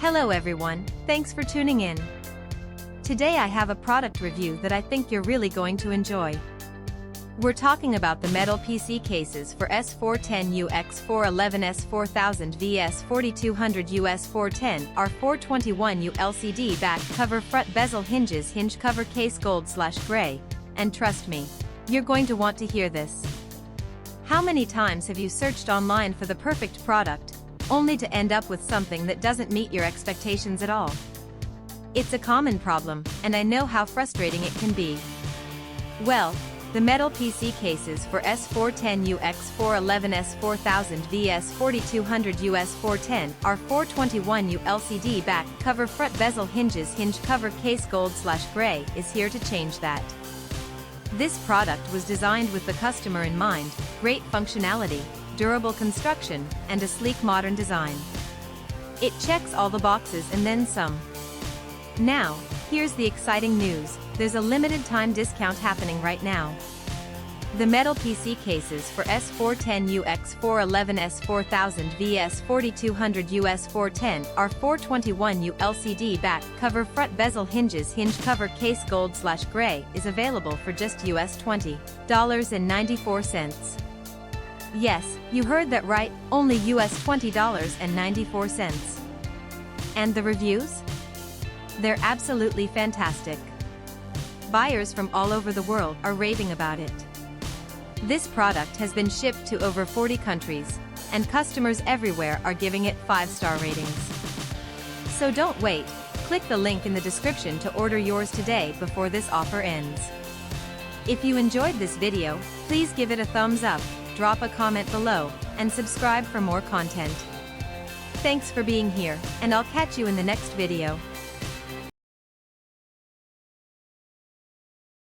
Hello everyone, thanks for tuning in. Today I have a product review that I think you're really going to enjoy. We're talking about the metal PC cases for S410U X411 S4000V S4200U S410 R421U LCD back cover front bezel hinges hinge cover case gold/gray, and trust me, you're going to want to hear this. How many times have you searched online for the perfect product, only to end up with something that doesn't meet your expectations at all? It's a common problem, and I know how frustrating it can be. Well, the metal PC cases for S410U X411 S4000V S4200U S410 R421U LCD back cover front bezel hinges hinge cover case gold/gray is here to change that. This product was designed with the customer in mind: great functionality, durable construction, and a sleek modern design. It checks all the boxes and then some. Now, here's the exciting news: there's a limited time discount happening right now. The metal PC cases for S410U X411 S4000V S4200U S410 R421U LCD back cover front bezel hinges hinge cover case gold/gray is available for just $20.94. Yes, you heard that right, only $20.94. And the reviews? They're absolutely fantastic. Buyers from all over the world are raving about it. This product has been shipped to over 40 countries, and customers everywhere are giving it 5-star ratings. So don't wait, click the link in the description to order yours today before this offer ends. If you enjoyed this video, please give it a thumbs up, drop a comment below, and subscribe for more content. Thanks for being here, and I'll catch you in the next video.